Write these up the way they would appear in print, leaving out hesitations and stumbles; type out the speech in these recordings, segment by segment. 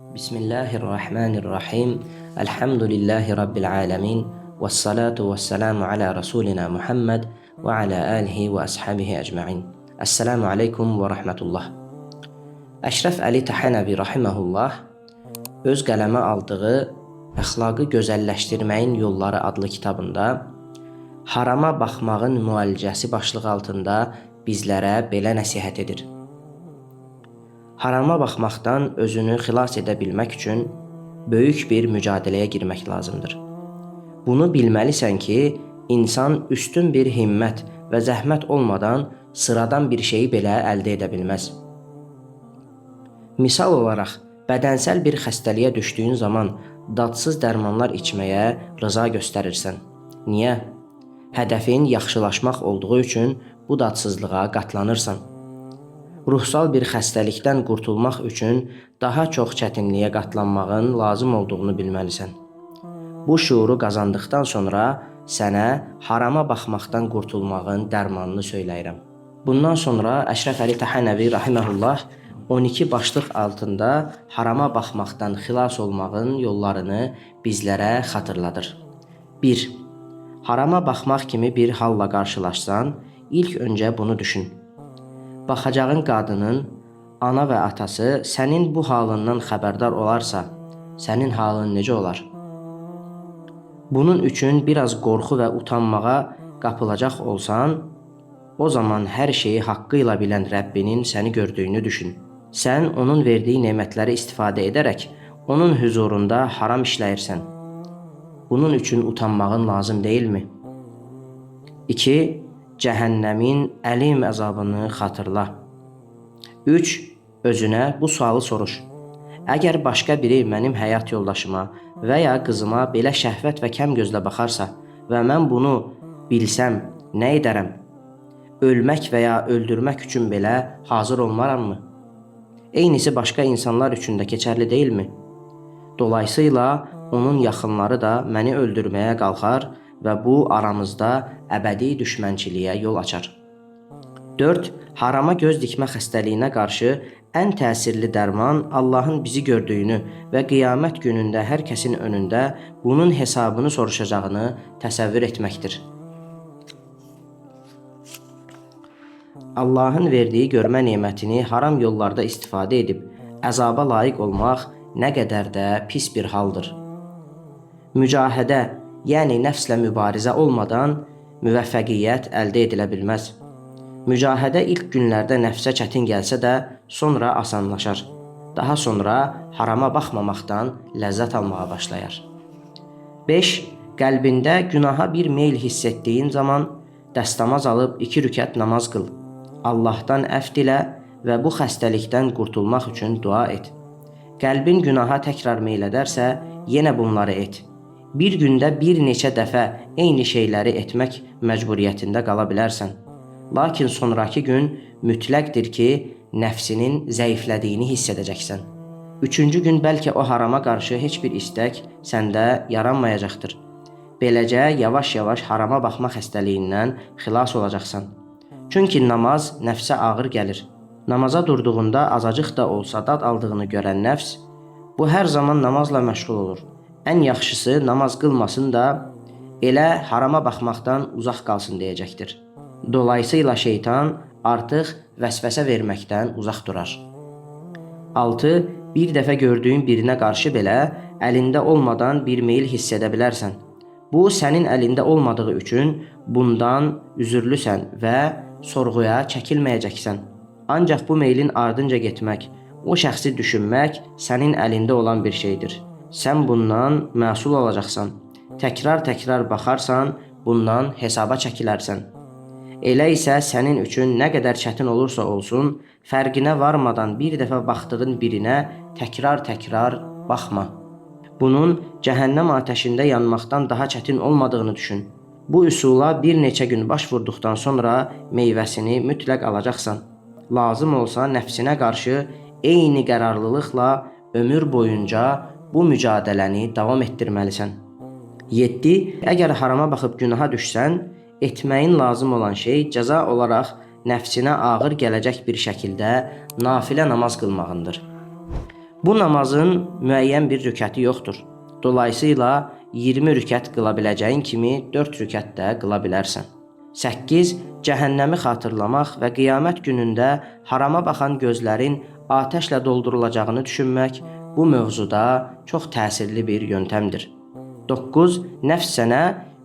Bismillahirrahmanirrahim. Elhamdülillahi Rabbil alemin. Vessalatu vesselamu ala Rasulina Muhammed ve ala alihi ve ashabihi ecma'in. Esselamu aleykum ve rahmetullah. Əşrəf Əli Təhanəvi rahiməhullah öz qələmə aldığı Əxlaqı Gözəlləşdirməyin Yolları adlı kitabında harama baxmağın müalicəsi başlığı altında bizlərə belə nəsihət edir. Harama baxmaqdan özünü xilas edə bilmək üçün böyük bir mücadiləyə girmək lazımdır. Bunu bilməlisən ki, insan üstün bir himmət və zəhmət olmadan sıradan bir şeyi belə əldə edə bilməz. Misal olaraq, bədənsəl bir xəstəliyə düşdüyün zaman dadsız dərmanlar içməyə rıza göstərirsən. Niyə? Hədəfin yaxşılaşmaq olduğu üçün bu dadsızlığa qatlanırsan. Ruhsal bir xəstəlikdən qurtulmaq üçün daha çox çətinliyə qatlanmağın lazım olduğunu bilməlisən. Bu şuuru qazandıqdan sonra sənə harama baxmaqdan qurtulmağın dərmanını söyləyirəm. Bundan sonra Əşrəf Əli Təhanəvi rahiməhullah 12 başlıq altında harama baxmaqdan xilas olmağın yollarını bizlərə xatırladır. 1. Harama baxmaq kimi bir halla qarşılaşsan, ilk öncə bunu düşün. Baxacağın qadının, ana və atası sənin bu halından xəbərdar olarsa, sənin halın necə olar? Bunun üçün biraz qorxu və utanmağa qapılacaq olsan, o zaman hər şeyi haqqıyla bilən Rəbbinin səni gördüyünü düşün. Sən onun verdiyi nemətləri istifadə edərək onun huzurunda haram işləyirsən. Bunun üçün utanmağın lazım deyilmi? 2. Cəhənnəmin əlim əzabını xatırla. 3. Özünə bu sualı soruş. Əgər başqa biri mənim həyat yoldaşıma və ya qızıma belə şəhvət və kəm gözlə baxarsa və mən bunu bilsəm, nə edərəm? Ölmək və ya öldürmək üçün belə hazır olmaramı? Eynisi başqa insanlar üçün də keçərli deyilmi? Dolayısıyla onun yaxınları da məni öldürməyə qalxar və bu aramızda əbədi düşmənçiliyə yol açar. 4. Harama göz dikmə xəstəliyinə qarşı ən təsirli dərman Allahın bizi gördüyünü və qiyamət günündə hər kəsin önündə bunun hesabını soruşacağını təsəvvür etməkdir. Allahın verdiyi görmə nemətini haram yollarda istifadə edib əzaba layiq olmaq nə qədər də pis bir haldır. Mücahidə, yəni nəfslə mübarizə olmadan müvəffəqiyyət əldə edilə bilməz. Mücahidə ilk günlərdə nəfsə çətin gəlsə də sonra asanlaşar. Daha sonra harama baxmamaqdan ləzzət almağa başlayar. 5. Qəlbində günaha bir meyl hiss etdiyin zaman dəstəmaz alıb 2 rükət namaz qıl. Allahdan əfv dilə və bu xəstəlikdən qurtulmaq üçün dua et. Qəlbin günaha təkrar meyl edərsə, yenə bunları et. Bir gündə bir neçə dəfə eyni şeyləri etmək məcburiyyətində qala bilərsən. Lakin sonraki gün mütləqdir ki, nəfsinin zəiflədiyini hiss edəcəksən. 3-cü gün bəlkə o harama qarşı heç bir istək səndə yaranmayacaqdır. Beləcə yavaş-yavaş harama baxma xəstəliyindən xilas olacaqsan. Çünki namaz nəfsə ağır gəlir. Namaza durduğunda azacıq da olsa dad aldığını görən nəfs, bu hər zaman namazla məşğul olur. Ən yaxşısı namaz qılmasın da elə harama baxmaqdan uzaq qalsın deyəcəkdir. Dolayısıyla şeytan artıq vəsvəsə verməkdən uzaq durar. 6. Bir dəfə gördüyün birinə qarşı belə əlində olmadan bir meyil hiss edə bilərsən. Bu sənin əlində olmadığı üçün bundan üzürlüsən və sorğuya çəkilməyəcəksən. Ancaq bu meylin ardınca getmək, o şəxsi düşünmək sənin əlində olan bir şeydir. Sən bundan məsul olacaqsan. Təkrar baxarsan, bundan hesaba çəkilərsən. Elə isə sənin üçün nə qədər çətin olursa olsun, fərqinə varmadan bir dəfə baxdığın birinə təkrar baxma. Bunun cəhənnəm atəşində yanmaqdan daha çətin olmadığını düşün. Bu üsula bir neçə gün baş vurduqdan sonra meyvəsini mütləq alacaqsan. Lazım olsa nəfsinə qarşı eyni qərarlılıqla ömür boyunca bu mücadiləni davam etdirməlisən. 7. Əgər harama baxıb günaha düşsən, etməyin lazım olan şey cəza olaraq nəfsinə ağır gələcək bir şəkildə nafilə namaz qılmağındır. Bu namazın müəyyən bir rükəti yoxdur. Dolayısıyla 20 rükət qıla biləcəyin kimi 4 rükət də qıla bilərsən. 8. Cəhənnəmi xatırlamaq və qiyamət günündə harama baxan gözlərin atəşlə doldurulacağını düşünmək bu mövzuda çox təsirli bir yöntəmdir. 9. Nəfs sənə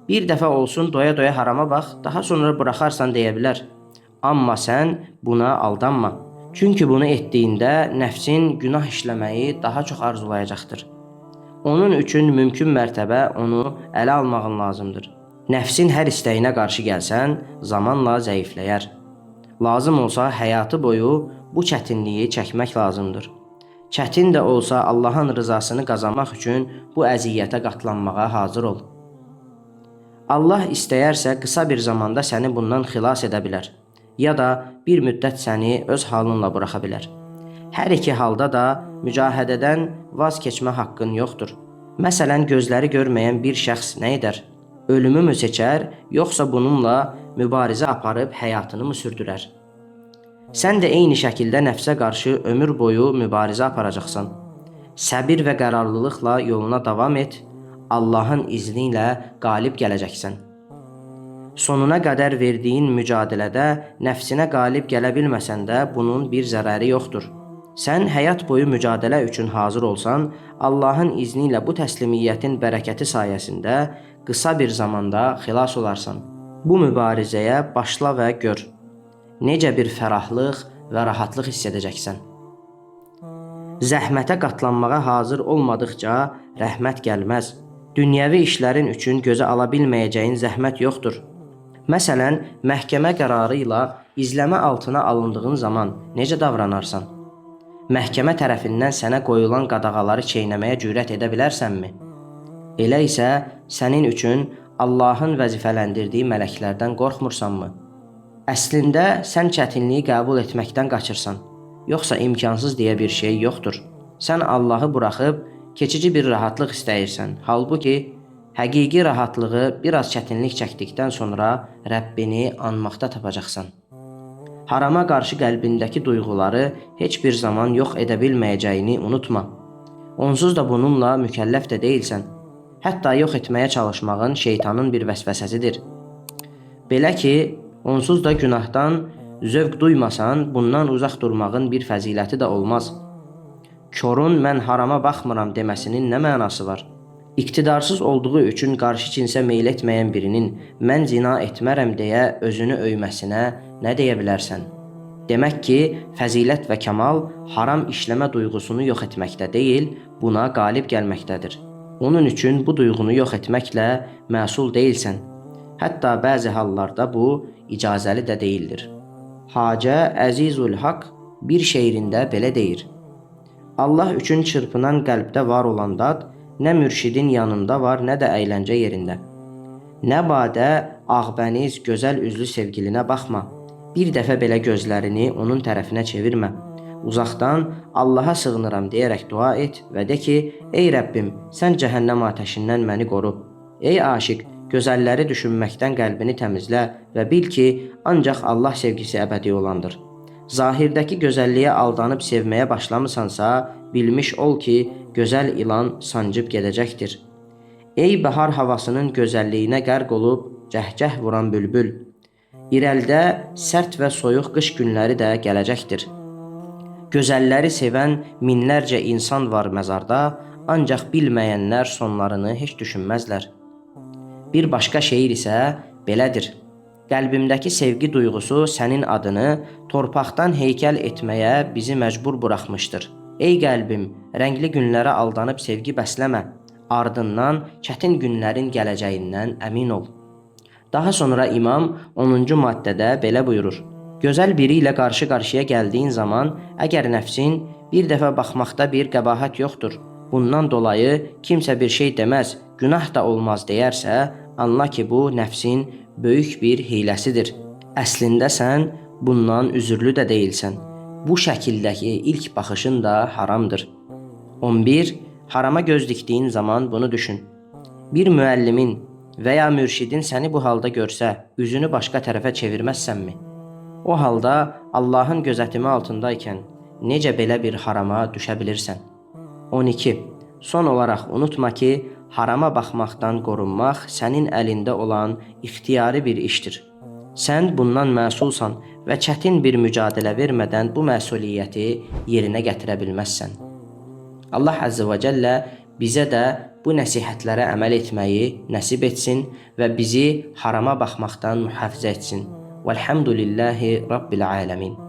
bir dəfə olsun doya-doya harama bax, daha sonra buraxarsan deyə bilər. Amma sən buna aldanma. Çünki bunu etdiyində nəfsin günah işləməyi daha çox arzulayacaqdır. Onun üçün mümkün mərtəbə onu ələ almağın lazımdır. Nəfsin hər istəyinə qarşı gəlsən, zamanla zəifləyər. Lazım olsa həyatı boyu bu çətinliyi çəkmək lazımdır. Çətin də olsa Allahın rızasını qazanmaq üçün bu əziyyətə qatlanmağa hazır ol. Allah istəyərsə qısa bir zamanda səni bundan xilas edə bilər. Ya da bir müddət səni öz halınla buraxa bilər. Hər iki halda da mücahidədən vaz keçmə haqqın yoxdur. Məsələn, gözləri görməyən bir şəxs nə edər? Ölümü mü seçər, yoxsa bununla mübarizə aparıb həyatını mı sürdürər? Sən də eyni şəkildə nəfsə qarşı ömür boyu mübarizə aparacaqsan. Səbir və qərarlılıqla yoluna davam et, Allahın izni ilə qalib gələcəksən. Sonuna qədər verdiyin mücadilədə nəfsinə qalib gələ bilməsən də bunun bir zərəri yoxdur. Sən həyat boyu mücadilə üçün hazır olsan, Allahın izni ilə bu təslimiyyətin bərəkəti sayəsində qısa bir zamanda xilas olarsan. Bu mübarizəyə başla və gör. Necə bir fərahlıq və rahatlıq hiss edəcəksən. Zəhmətə qatlanmağa hazır olmadıqca rəhmət gəlməz. Dünyəvi işlərin üçün gözə ala bilməyəcəyin zəhmət yoxdur. Məsələn, məhkəmə qərarı ilə izləmə altına alındığın zaman necə davranarsan? Məhkəmə tərəfindən sənə qoyulan qadağaları çeynəməyə cürət edə bilərsənmi? Elə isə sənin üçün Allahın vəzifələndirdiyi mələklərdən qorxmursanmı? Əslində sən çətinliyi qəbul etməkdən qaçırsan, yoxsa imkansız deyə bir şey yoxdur. Sən Allahı buraxıb keçici bir rahatlıq istəyirsən, halbuki həqiqi rahatlığı biraz çətinlik çəkdikdən sonra Rəbbini anmaqda tapacaqsan. Harama qarşı qəlbindəki duyğuları heç bir zaman yox edə bilməyəcəyini unutma. Onsuz da bununla mükəlləf də deyilsən. Hətta yox etməyə çalışmağın şeytanın bir vəsvəsəsidir. Belə ki, onsuz da günahdan zövq duymasan, bundan uzaq durmağın bir fəziləti də olmaz. Korun mən harama baxmıram deməsinin nə mənası var? İqtidarsız olduğu üçün qarşı cinsə meyl etməyən birinin mən zina etmərəm deyə özünü öyməsinə nə deyə bilərsən? Demək ki, fəzilət və kamal haram işləmə duyğusunu yox etməkdə deyil, buna qalib gəlməkdədir. Onun üçün bu duyğunu yox etməklə məsul deyilsən. Hətta bəzi hallarda bu icazəli də deyildir. Hacə Əzizul Haq bir şeirində belə deyir: Allah üçün çırpınan qəlbdə var olan dad, nə mürşidin yanında var, nə də əyləncə yerində. Nə badə, ağbəniz, gözəl üzlü sevgilinə baxma. Bir dəfə belə gözlərini onun tərəfinə çevirmə. Uzaqdan Allaha sığınıram deyərək dua et və de ki, ey Rəbbim, sən cəhənnəm atəşindən məni qoru. Ey aşiq, gözəlləri düşünməkdən qəlbini təmizlə və bil ki, ancaq Allah sevgisi əbədi olandır. Zahirdəki gözəlliyə aldanıb sevməyə başlamısansa, bilmiş ol ki, gözəl ilan sancıb gedəcəkdir. Ey bahar havasının gözəlliyinə qərq olub cəhcəh vuran bülbül, irəlidə sərt və soyuq qış günləri də gələcəkdir. Gözəlləri sevən minlərcə insan var məzarda, ancaq bilməyənlər sonlarını heç düşünməzlər. Bir başqa şeir isə belədir: qəlbimdəki sevgi duyğusu sənin adını torpaqdan heykəl etməyə bizi məcbur buraxmışdır. Ey qəlbim, rəngli günlərə aldanıb sevgi bəsləmə, ardından çətin günlərin gələcəyindən əmin ol. Daha sonra imam 10-cu maddədə belə buyurur: gözəl biri ilə qarşı-qarşıya gəldiyin zaman, əgər nəfsin bir dəfə baxmaqda bir qəbahət yoxdur, bundan dolayı kimsə bir şey deməz, günah da olmaz deyərsə, anla ki, bu nəfsin böyük bir hiləsidir. Əslində sən bundan üzürlü də deyilsən. Bu şəkildəki ilk baxışın da haramdır. 11. Harama göz dikdiyin zaman bunu düşün. Bir müəllimin və ya mürşidin səni bu halda görsə, üzünü başqa tərəfə çevirməzsənmi? O halda Allahın gözətimi altındaykən necə belə bir harama düşə bilirsən? 12. Son olaraq unutma ki, harama baxmaqdan qorunmaq sənin əlində olan ixtiyari bir işdir. Sən bundan məsulsan və çətin bir mücadilə vermədən bu məsuliyyəti yerinə gətirə bilməzsən. Allah Azze və Cəllə bizə də bu nəsihətlərə əməl etməyi nəsib etsin və bizi harama baxmaqdan mühafizə etsin. Vəlhamdülillahi Rabbil aləmin.